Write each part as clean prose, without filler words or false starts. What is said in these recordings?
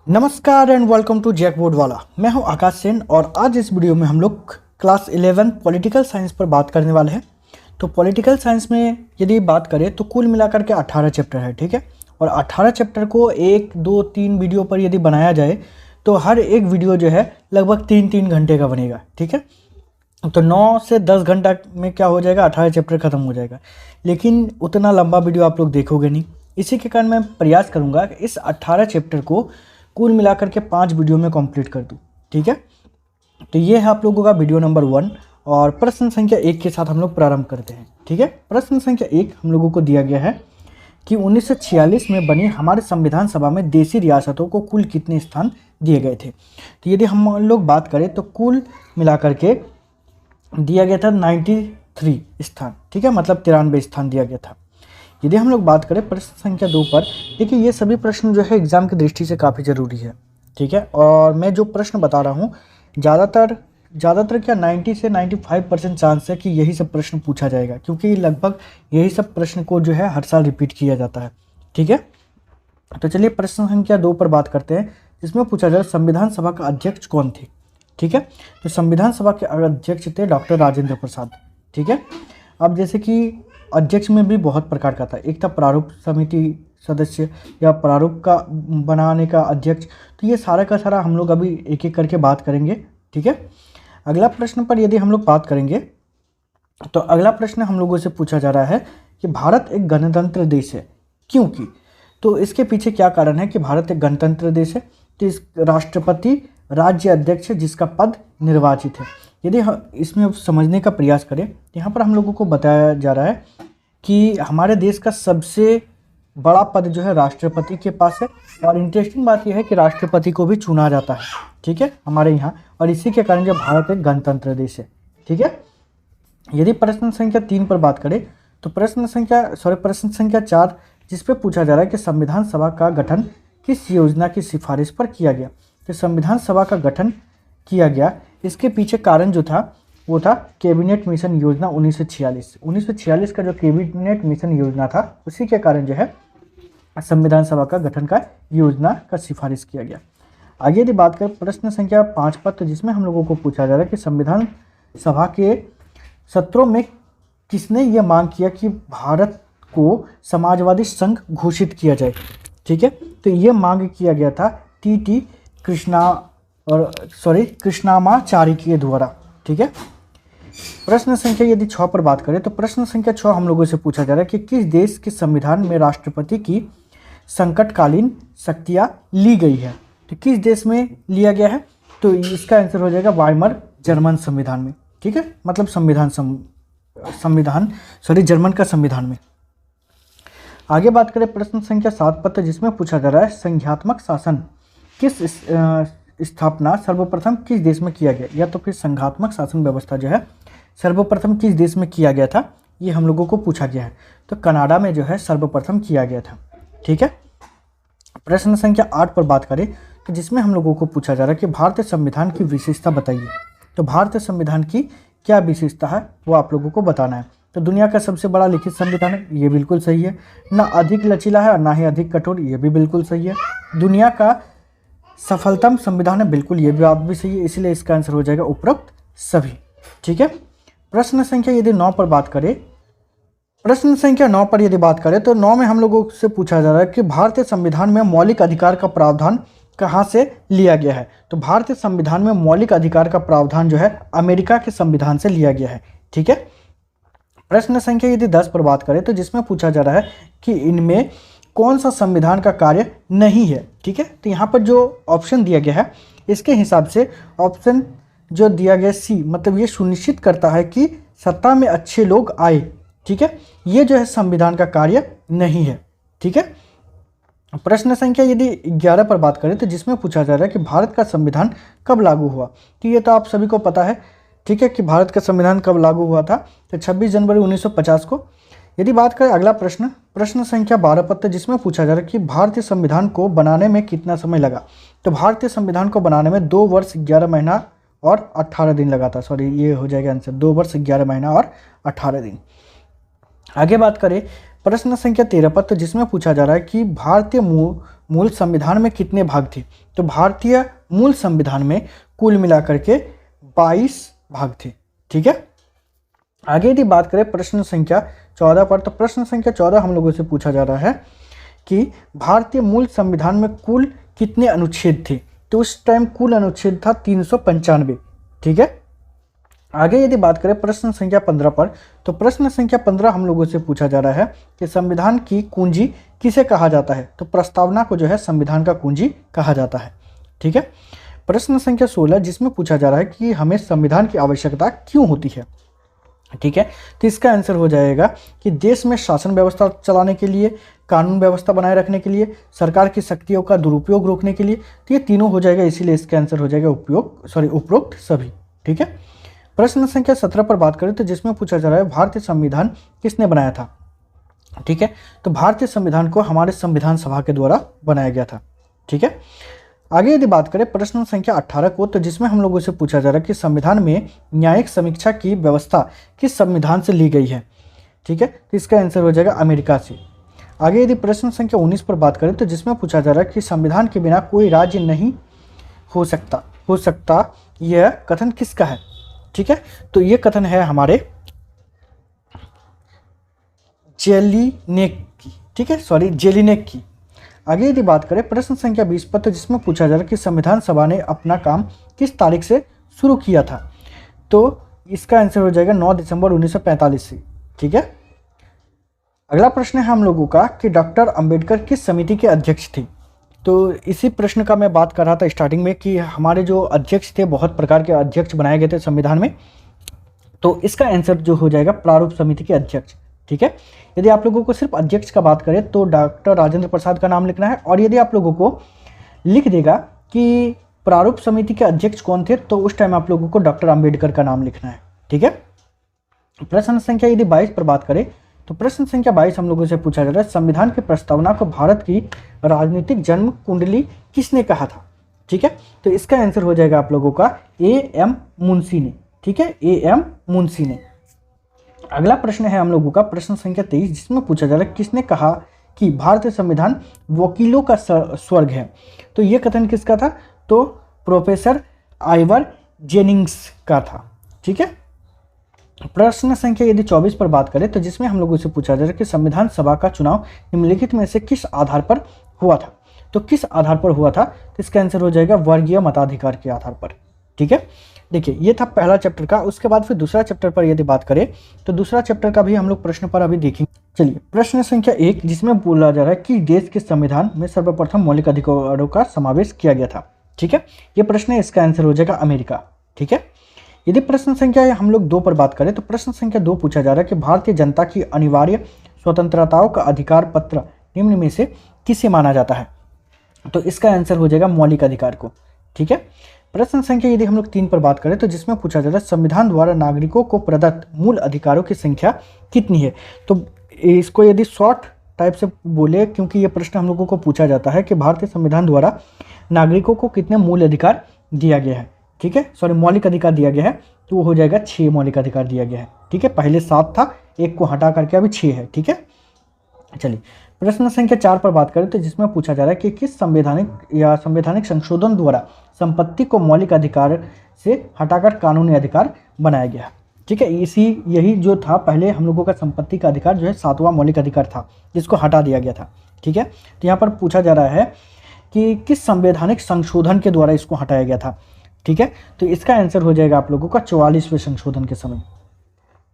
नमस्कार and welcome to जैकबोर्ड वाला। मैं हूं आकाश सेन और आज इस वीडियो में हम लोग क्लास 11 पॉलिटिकल साइंस पर बात करने वाले हैं। तो पॉलिटिकल साइंस में यदि बात करें तो कुल मिलाकर के 18 चैप्टर है, ठीक है। और 18 चैप्टर को 1, 2, 3 वीडियो पर यदि बनाया जाए तो हर एक वीडियो जो है लगभग 3-3 घंटे का बनेगा, ठीक है। तो 9 से 10 घंटा में क्या हो जाएगा, 18 चैप्टर खत्म हो जाएगा। लेकिन उतना लंबा वीडियो आप लोग देखोगे नहीं। इसी के कारण मैं प्रयास करूँगा कि इस 18 चैप्टर को कुल मिलाकर के 5 वीडियो में कंप्लीट कर दूं, ठीक है। तो ये है आप लोगों का वीडियो नंबर 1 और प्रश्न संख्या 1 के साथ हम लोग प्रारंभ करते हैं, ठीक है। प्रश्न संख्या 1 हम लोगों को दिया गया है कि 1946 में बनी हमारे संविधान सभा में देशी रियासतों को कुल कितने स्थान दिए गए थे। तो यदि हम लोग बात करें तो कुल मिलाकर के दिया गया था 93 स्थान, ठीक है, मतलब 93 स्थान दिया गया था। यदि हम लोग बात करें प्रश्न संख्या 2 पर, देखिए ये सभी प्रश्न जो है एग्जाम की दृष्टि से काफ़ी ज़रूरी है, ठीक है। और मैं जो प्रश्न बता रहा हूँ ज़्यादातर क्या 90 से 95% चांस है कि यही सब प्रश्न पूछा जाएगा, क्योंकि लगभग यही सब प्रश्न को जो है हर साल रिपीट किया जाता है, ठीक है। तो चलिए प्रश्न संख्या 2 पर बात करते हैं, जिसमें पूछा जाए संविधान सभा का अध्यक्ष कौन थे, ठीक है। तो संविधान सभा के अध्यक्ष थे डॉक्टर राजेंद्र प्रसाद, ठीक है। अब जैसे कि अध्यक्ष में भी बहुत प्रकार का था, एक था प्रारूप समिति सदस्य या प्रारूप का बनाने का अध्यक्ष। तो ये सारा का सारा हम लोग अभी एक एक करके बात करेंगे, ठीक है। अगला प्रश्न पर यदि हम लोग बात करेंगे तो अगला प्रश्न हम लोगों से पूछा जा रहा है कि भारत एक गणतंत्र देश है, क्योंकि तो इसके पीछे क्या कारण है कि भारत एक गणतंत्र देश है। तो इस राष्ट्रपति राज्य अध्यक्ष जिसका पद निर्वाचित है। यदि इसमें समझने का प्रयास करें, यहाँ पर हम लोगों को बताया जा रहा है कि हमारे देश का सबसे बड़ा पद जो है राष्ट्रपति के पास है। और इंटरेस्टिंग बात यह है कि राष्ट्रपति को भी चुना जाता है, ठीक है, हमारे यहाँ। और इसी के कारण जो भारत एक गणतंत्र देश है, ठीक है। यदि प्रश्न संख्या 3 पर बात करें तो प्रश्न संख्या 4 जिस पे पूछा जा रहा है कि संविधान सभा का गठन किस योजना की सिफारिश पर किया गया। तो संविधान सभा का गठन किया गया, इसके पीछे कारण जो था वो था कैबिनेट मिशन योजना 1946 का जो कैबिनेट मिशन योजना था, उसी के कारण जो है संविधान सभा का गठन का योजना का सिफारिश किया गया। आगे यदि बात करें प्रश्न संख्या 5 पर, तो जिसमें हम लोगों को पूछा जा रहा है कि संविधान सभा के सत्रों में किसने ये मांग किया कि भारत को समाजवादी संघ घोषित किया जाए, ठीक है। तो ये मांग किया गया था टी कृष्णामाचारी के द्वारा, ठीक है। प्रश्न संख्या यदि 6 पर बात करें तो प्रश्न संख्या 6 हम लोगों से पूछा जा रहा है कि किस देश के संविधान में राष्ट्रपति की संकटकालीन शक्तियां ली गई है। तो किस देश में लिया गया है, तो इसका आंसर हो जाएगा वाइमर जर्मन संविधान में, ठीक है, मतलब जर्मन का संविधान में। आगे बात करें प्रश्न संख्या 7 पर, जिसमें पूछा जा रहा है संघात्मक शासन किस स्थापना सर्वप्रथम किस देश में किया गया, या तो फिर संघात्मक शासन व्यवस्था जो है सर्वप्रथम किस देश में किया गया था, ये हम लोगों को पूछा गया है। तो कनाडा में जो है सर्वप्रथम किया गया था, ठीक है। प्रश्न संख्या 8 पर बात करें तो जिसमें हम लोगों को पूछा जा रहा है कि भारतीय संविधान की विशेषता बताइए। तो भारतीय संविधान की क्या विशेषता है वो आप लोगों को बताना है। तो दुनिया का सबसे बड़ा लिखित संविधान है, ये बिल्कुल सही है। ना अधिक लचीला है और ना ही अधिक कठोर, ये भी बिल्कुल सही है। दुनिया का सफलतम संविधान है, बिल्कुल ये भी बात भी सही है, इसलिए इसका आंसर हो जाएगा उपरोक्त सभी, ठीक है। प्रश्न संख्या यदि 9 पर बात करें, प्रश्न संख्या 9 पर यदि बात करें तो 9 में हम लोगों से पूछा जा रहा है कि भारतीय संविधान में मौलिक अधिकार का प्रावधान कहाँ से लिया गया है। तो भारतीय संविधान में मौलिक अधिकार का प्रावधान जो है अमेरिका के संविधान से लिया गया है, ठीक है। प्रश्न संख्या यदि 10 पर बात करें तो जिसमें पूछा जा रहा है कि इनमें कौन सा संविधान का कार्य नहीं है, ठीक है। तो यहाँ पर जो ऑप्शन दिया गया है इसके हिसाब से ऑप्शन जो दिया गया सी, मतलब ये सुनिश्चित करता है कि सत्ता में अच्छे लोग आए, ठीक है, ये जो है संविधान का कार्य नहीं है, ठीक है। प्रश्न संख्या यदि 11 पर बात करें तो जिसमें पूछा जा रहा है कि भारत का संविधान कब लागू हुआ। तो ये तो आप सभी को पता है, ठीक है, कि भारत का संविधान कब लागू हुआ था, तो 26 जनवरी 1950 को। यदि बात करें अगला प्रश्न संख्या 12 पर, जिसमें पूछा जा रहा है कि भारतीय संविधान को बनाने में कितना समय लगा। तो भारतीय संविधान को बनाने में 2 वर्ष 11 महीना और 18 दिन लगा था। सॉरी, ये हो जाएगा आंसर, 2 वर्ष 11 महीना और 18 दिन। आगे बात करें प्रश्न संख्या 13 पर, तो जिसमें पूछा जा रहा है कि भारतीय मूल संविधान में कितने भाग थे? तो भारतीय मूल संविधान में कुल मिलाकर के 22 भाग थे। ठीक है, आगे यदि बात करें प्रश्न संख्या 14 पर, तो प्रश्न संख्या 14 हम लोगों से पूछा जा रहा है कि भारतीय मूल संविधान में कुल कितने अनुच्छेद थे? तो उस टाइम कुल अनुच्छेद था 395। ठीक है, आगे यदि बात करें प्रश्न संख्या 15 पर, तो प्रश्न संख्या 15 हम लोगों से पूछा जा रहा है कि संविधान की कुंजी किसे कहा जाता है? तो प्रस्तावना को जो है संविधान का कुंजी कहा जाता है। ठीक है, प्रश्न संख्या 16 जिसमें पूछा जा रहा है कि हमें संविधान की आवश्यकता क्यों होती है? ठीक है, तो इसका आंसर हो जाएगा कि देश में शासन व्यवस्था चलाने के लिए, कानून व्यवस्था बनाए रखने के लिए, सरकार की शक्तियों का दुरुपयोग रोकने के लिए। तो ये तीनों हो जाएगा, इसीलिए इसका आंसर हो जाएगा उपरोक्त सभी। ठीक है, प्रश्न संख्या 17 पर बात करें तो जिसमें पूछा जा रहा है भारतीय संविधान किसने बनाया था? ठीक है, तो भारतीय संविधान को हमारे संविधान सभा के द्वारा बनाया गया था। ठीक है, आगे यदि बात करें प्रश्न संख्या 18 को, तो जिसमें हम लोगों से पूछा जा रहा है कि संविधान में न्यायिक समीक्षा की व्यवस्था किस संविधान से ली गई है? ठीक है, तो इसका आंसर हो जाएगा अमेरिका से। आगे यदि प्रश्न संख्या 19 पर बात करें तो जिसमें पूछा जा रहा है कि संविधान के बिना कोई राज्य नहीं हो सकता यह कथन किसका है? ठीक है, तो ये कथन है हमारे जेलिनेक की। ठीक है, जेलिनेक की। आगे यदि बात करें प्रश्न संख्या 20 पर, तो जिसमें पूछा जा रहा है कि संविधान सभा ने अपना काम किस तारीख से शुरू किया था? तो इसका आंसर हो जाएगा 9 दिसंबर 1945 से। ठीक है, अगला प्रश्न है हम लोगों का कि डॉक्टर अंबेडकर किस समिति के अध्यक्ष थे? तो इसी प्रश्न का मैं बात कर रहा था स्टार्टिंग में कि हमारे जो अध्यक्ष थे, बहुत प्रकार के अध्यक्ष बनाए गए थे संविधान में, तो इसका आंसर जो हो जाएगा प्रारूप समिति के अध्यक्ष। ठीक है, यदि आप लोगों को सिर्फ अध्यक्ष का बात करें तो डॉक्टर राजेंद्र प्रसाद का नाम लिखना है, और यदि आप लोगों को लिख देगा कि प्रारूप समिति के अध्यक्ष कौन थे, तो उस टाइम आप लोगों को डॉक्टर अंबेडकर का नाम लिखना है। ठीक है, प्रश्न संख्या यदि 22 पर बात करें तो प्रश्न संख्या 22 हम लोगों से पूछा जा रहा है संविधान की प्रस्तावना को भारत की राजनीतिक जन्म कुंडली किसने कहा था? ठीक है, तो इसका आंसर हो जाएगा आप लोगों का A.M. मुंशी ने। ठीक है, A.M. मुंशी ने। अगला प्रश्न है हम लोगों का प्रश्न संख्या 23 जिसमें पूछा जा रहा है किसने कहा कि भारतीय संविधान वकीलों का स्वर्ग है? तो ये कथन किसका था? तो प्रोफेसर आइवर जेनिंग्स का था। ठीक है, प्रश्न संख्या यदि 24 पर बात करें तो जिसमें हम लोगों से पूछा जा रहा है कि संविधान सभा का चुनाव निम्नलिखित में से किस आधार पर हुआ था? तो किस आधार पर हुआ था? तो इसका आंसर हो जाएगा वर्गीय मताधिकार के आधार पर। ठीक है, देखिए ये था पहला चैप्टर का। उसके बाद फिर दूसरा चैप्टर पर यदि बात करें तो दूसरा चैप्टर का भी हम लोग प्रश्न पर अभी देखेंगे। चलिए, प्रश्न संख्या 1 जिसमें बोला जा रहा है कि देश के संविधान में सर्वप्रथम मौलिक अधिकारों का समावेश किया गया था। ठीक है, ये प्रश्न है, इसका आंसर हो जाएगा अमेरिका। ठीक है, यदि प्रश्न संख्या हम लोग 2 पर बात करें तो प्रश्न संख्या 2 पूछा जा रहा है कि भारतीय जनता की अनिवार्य स्वतंत्रताओं का अधिकार पत्र निम्न में से किसे माना जाता है? तो इसका आंसर हो जाएगा मौलिक अधिकार को। ठीक है, प्रश्न संख्या यदि हम लोग 3 पर बात करें तो जिसमें पूछा जा रहा है संविधान द्वारा नागरिकों को प्रदत्त मूल अधिकारों की संख्या कितनी है? तो इसको यदि शॉर्ट टाइप से बोले, क्योंकि ये प्रश्न हम लोगों को पूछा जाता है कि भारतीय संविधान द्वारा नागरिकों को कितने मूल अधिकार दिया गया है? ठीक है, मौलिक अधिकार दिया गया है, तो वो हो जाएगा 6 मौलिक अधिकार दिया गया है। ठीक है, पहले 7 था, एक को हटा करके अभी 6 है। ठीक है, चलिए प्रश्न संख्या 4 पर बात करें तो जिसमें पूछा जा रहा है कि किस संवैधानिक संशोधन द्वारा संपत्ति को मौलिक अधिकार से हटाकर कानूनी अधिकार बनाया गया? ठीक है, यही जो था पहले हम लोगों का संपत्ति का अधिकार जो है 7वां मौलिक अधिकार था, जिसको हटा दिया गया था। ठीक है, तो यहाँ पर पूछा जा रहा है कि किस संवैधानिक संशोधन के द्वारा इसको हटाया गया था? ठीक है, तो इसका आंसर हो जाएगा आप लोगों का 44वें संशोधन के समय।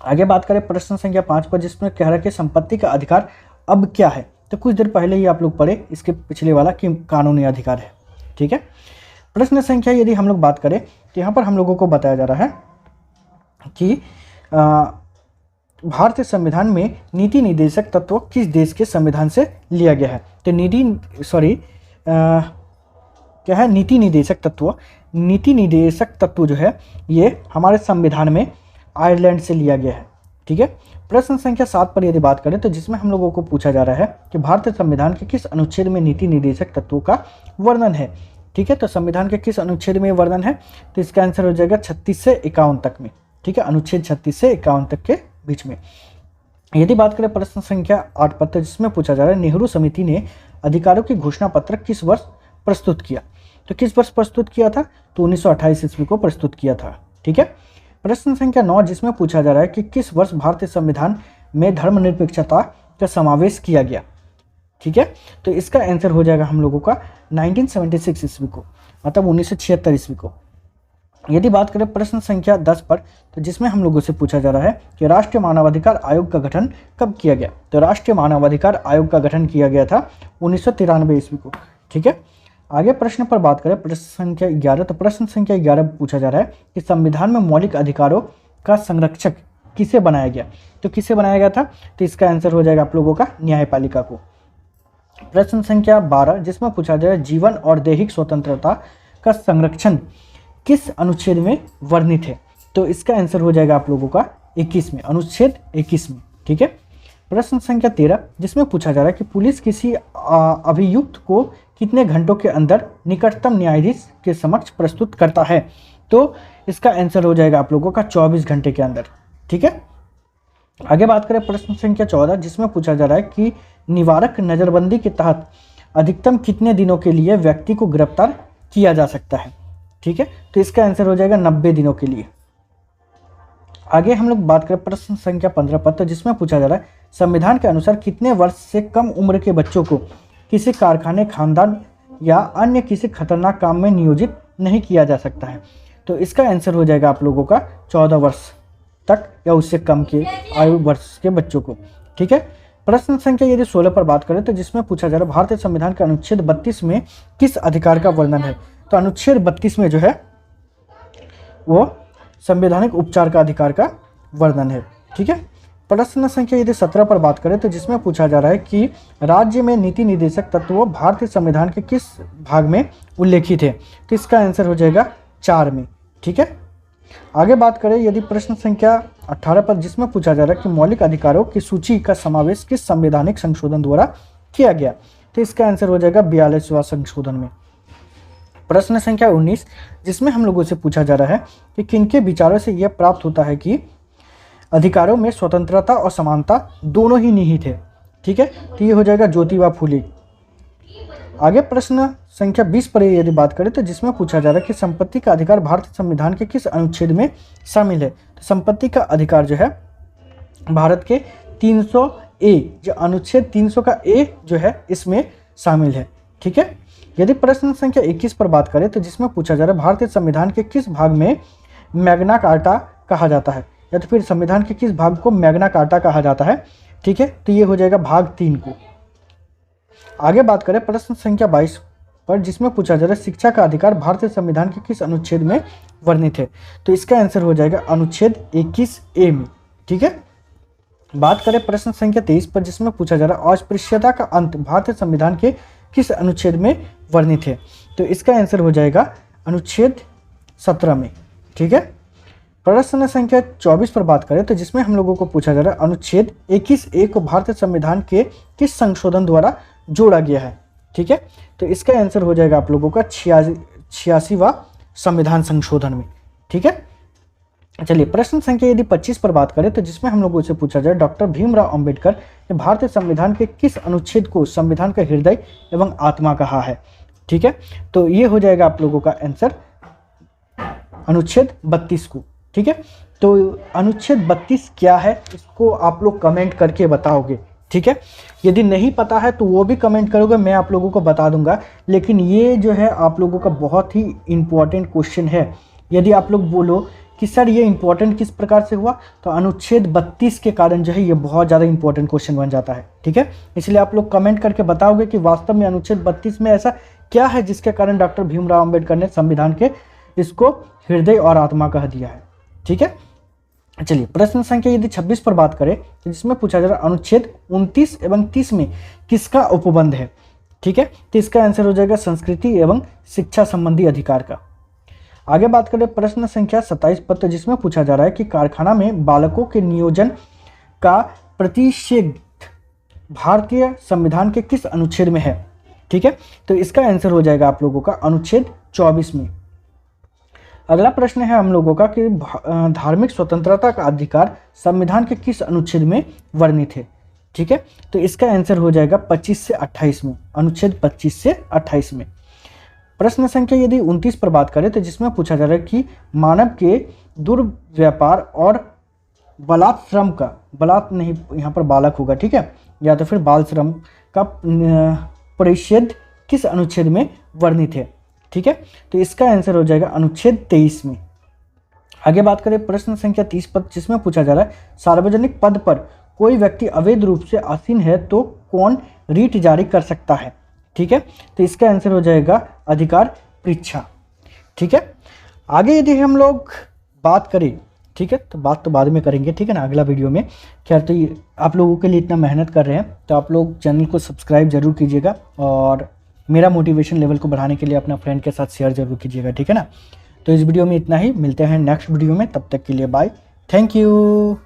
आगे बात करें प्रश्न संख्या 5 पर जिसमें कह रहा है कि संपत्ति का अधिकार अब क्या है? तो कुछ देर पहले ही आप लोग पढ़े इसके पिछले वाला कि कानूनी अधिकार है। ठीक है, प्रश्न संख्या यदि हम लोग बात करें तो यहाँ पर हम लोगों को बताया जा रहा है कि भारतीय संविधान में नीति निर्देशक तत्व किस देश के संविधान से लिया गया है? तो नीति निर्देशक तत्व जो है ये हमारे संविधान में आयरलैंड से लिया गया है। ठीक है, प्रश्न संख्या 7 पर यदि बात करें तो जिसमें हम लोगों को पूछा जा रहा है कि भारतीय संविधान के किस अनुच्छेद में नीति निर्देशक तत्वों का वर्णन है? ठीक है, तो संविधान के किस अनुच्छेद में वर्णन है? तो इसका आंसर हो जाएगा 36 से 51 तक में। ठीक है, अनुच्छेद 36 से 51 तक के बीच में। यदि बात करें प्रश्न संख्या 8 पर तो जिसमें पूछा जा रहा है नेहरू समिति ने अधिकारों की घोषणा पत्र किस वर्ष प्रस्तुत किया? तो किस वर्ष प्रस्तुत किया था? तो 1928 ईस्वी को प्रस्तुत किया था। ठीक है। प्रश्न संख्या 9 जिसमें पूछा जा रहा है कि किस वर्ष भारतीय संविधान में धर्मनिरपेक्षता का समावेश किया गया? ठीक है, तो इसका आंसर हो जाएगा हम लोगों का 1976 ईस्वी को, मतलब 1976 ईस्वी को। यदि बात करें प्रश्न संख्या 10 पर, तो जिसमें हम लोगों से पूछा जा रहा है कि राष्ट्रीय मानवाधिकार आयोग का गठन कब किया गया? तो राष्ट्रीय मानवाधिकार आयोग का गठन किया गया था 1993 ईस्वी को। ठीक है। आगे प्रश्न पर बात करें, प्रश्न संख्या 11, तो प्रश्न संख्या 11 पूछा जा रहा है कि संविधान में मौलिक अधिकारों का संरक्षक किसे बनाया गया? तो किसे बनाया गया था? तो इसका आंसर हो जाएगा आप लोगों का न्यायपालिका को। प्रश्न संख्या 12 जिसमें पूछा जा रहा है जीवन और दैहिक स्वतंत्रता का संरक्षण किस अनुच्छेद में वर्णित है? तो इसका आंसर हो जाएगा आप लोगों का 21 में, अनुच्छेद 21 में। ठीक है। प्रश्न संख्या 13 जिसमें पूछा जा रहा है कि पुलिस किसी अभियुक्त को कितने घंटों के अंदर निकटतम न्यायाधीश के समक्ष प्रस्तुत करता है? तो इसका आंसर हो जाएगा आप लोगों का 24 घंटे के अंदर। ठीक है। आगे बात करें प्रश्न संख्या 14 जिसमें पूछा जा रहा है कि निवारक नज़रबंदी के तहत अधिकतम कितने दिनों के लिए व्यक्ति को गिरफ्तार किया जा सकता है? ठीक है, तो इसका आंसर हो जाएगा 90 दिनों के लिए। आगे हम लोग बात करें प्रश्न संख्या 15 पर, तो जिसमें पूछा जा रहा है संविधान के अनुसार कितने वर्ष से कम उम्र के बच्चों को किसी कारखाने, खानदान या अन्य किसी खतरनाक काम में नियोजित नहीं किया जा सकता है? तो इसका आंसर हो जाएगा आप लोगों का 14 वर्ष तक या उससे कम के आयु वर्ष के बच्चों को। ठीक है। प्रश्न संख्या यदि 16 पर बात करें, तो जिसमें पूछा जा रहा है भारतीय संविधान के अनुच्छेद 32 में किस अधिकार का वर्णन है? तो अनुच्छेद 32 में जो है वो संवैधानिक उपचार का अधिकार का वर्णन है। ठीक है। प्रश्न संख्या यदि 17 पर बात करें, तो जिसमें पूछा जा रहा है कि राज्य में नीति निर्देशक तत्व भारतीय संविधान के किस भाग में उल्लेखित है? तो इसका आंसर हो जाएगा 4 में। ठीक है। आगे बात करें यदि प्रश्न संख्या 18 पर, जिसमें पूछा जा रहा है कि मौलिक अधिकारों की सूची का समावेश किस संवैधानिक संशोधन द्वारा किया गया? तो इसका आंसर हो जाएगा 42वां संशोधन में। प्रश्न संख्या 19 जिसमें हम लोगों से पूछा जा रहा है कि किनके विचारों से यह प्राप्त होता है कि अधिकारों में स्वतंत्रता और समानता दोनों ही निहित है? ठीक है, तो ये हो जाएगा ज्योतिबा फूले। आगे प्रश्न संख्या 20 पर यदि बात करें, तो जिसमें पूछा जा रहा है कि संपत्ति का अधिकार भारतीय संविधान के किस अनुच्छेद में शामिल है? तो संपत्ति का अधिकार जो है भारत के 300A, जो अनुच्छेद 300 का A जो है इसमें शामिल है। ठीक है। यदि प्रश्न संख्या 21 पर बात करें, तो जिसमें पूछा जा रहा है भारतीय संविधान के किस भाग में मैग्ना कार्टा कहा जाता है? या तो फिर संविधान के किस भाग को मैग्ना कार्टा कहा जाता है? ठीक है, तो ये हो जाएगा भाग 3 को। आगे बात करें प्रश्न संख्या 22 पर, जिसमें पूछा जा रहा है शिक्षा का अधिकार भारतीय संविधान के किस अनुच्छेद में वर्णित है? तो इसका आंसर हो जाएगा अनुच्छेद 21A में। ठीक है। बात करें प्रश्न संख्या 23 पर, जिसमें पूछा जा रहा है अस्पृश्यता का अंत भारतीय संविधान के किस अनुच्छेद में वर्णित है? तो इसका आंसर हो जाएगा अनुच्छेद 17 में। ठीक है। प्रश्न संख्या 24 पर बात करें, तो जिसमें हम लोगों को पूछा जा रहा है अनुच्छेद 21A को भारतीय संविधान के किस संशोधन द्वारा जोड़ा गया है? ठीक है, तो इसका आंसर हो जाएगा आप लोगों का 86वां संविधान संशोधन में। ठीक है। चलिए प्रश्न संख्या यदि 25 पर बात करें, तो जिसमें हम लोगों से पूछा जाए डॉक्टर भीमराव अंबेडकर ने भारतीय संविधान के किस अनुच्छेद को संविधान का हृदय एवं आत्मा कहा है? ठीक है, तो ये हो जाएगा आप लोगों का आंसर अनुच्छेद 32 को। ठीक है, तो अनुच्छेद 32 क्या है इसको आप लोग कमेंट करके बताओगे। ठीक है, यदि नहीं पता है तो वो भी कमेंट करोगे, मैं आप लोगों को बता दूंगा। लेकिन ये जो है आप लोगों का बहुत ही इंपॉर्टेंट क्वेश्चन है। यदि आप लोग बोलो कि सर ये इंपॉर्टेंट किस प्रकार से हुआ, तो अनुच्छेद 32 के कारण जो है ये बहुत ज़्यादा इंपॉर्टेंट क्वेश्चन बन जाता है। ठीक है, इसलिए आप लोग कमेंट करके बताओगे कि वास्तव में अनुच्छेद 32 में ऐसा क्या है जिसके कारण डॉक्टर भीमराव अंबेडकर ने संविधान के इसको हृदय और आत्मा कह दिया है। ठीक है। चलिए प्रश्न संख्या यदि 26 पर बात करें, तो जिसमें पूछा जा रहा है अनुच्छेद 29 एवं 30 में किसका उपबंध है? ठीक है, तो इसका आंसर हो जाएगा संस्कृति एवं शिक्षा संबंधी अधिकार का। आगे बात करें प्रश्न संख्या 27 पर, तो जिसमें पूछा जा रहा है कि कारखाना में बालकों के नियोजन का प्रतिषेध भारतीय संविधान के किस अनुच्छेद में है? ठीक है, तो इसका आंसर हो जाएगा आप लोगों का अनुच्छेद 24 में। अगला प्रश्न है हम लोगों का कि धार्मिक स्वतंत्रता का अधिकार संविधान के किस अनुच्छेद में वर्णित है? ठीक है, तो इसका आंसर हो जाएगा 25 से 28 में, अनुच्छेद 25 से 28 में। प्रश्न संख्या यदि 29 पर बात करें तो जिसमें पूछा जा रहा है कि मानव के दुर्व्यापार और बलात् श्रम का, बलात् नहीं यहाँ पर बालक होगा, ठीक है, या तो फिर बाल श्रम का परिच्छेद किस अनुच्छेद में वर्णित है, ठीक है, तो इसका आंसर हो जाएगा अनुच्छेद 23 में। आगे बात करें प्रश्न संख्या 30 पर, जिसमें पूछा जा रहा है सार्वजनिक पद पर कोई व्यक्ति अवैध रूप से आसीन है तो कौन रीट जारी कर सकता है, ठीक है, तो इसका आंसर हो जाएगा अधिकार परीक्षा, ठीक है। आगे यदि हम लोग बात करें, ठीक है, तो बात तो बाद में करेंगे, ठीक है ना, अगला वीडियो में। खैर तो आप लोगों के लिए इतना मेहनत कर रहे हैं तो आप लोग चैनल को सब्सक्राइब जरूर कीजिएगा और मेरा मोटिवेशन लेवल को बढ़ाने के लिए अपना फ्रेंड के साथ शेयर जरूर कीजिएगा, ठीक है ना। तो इस वीडियो में इतना ही, मिलते हैं नेक्स्ट वीडियो में, तब तक के लिए बाय, थैंक यू।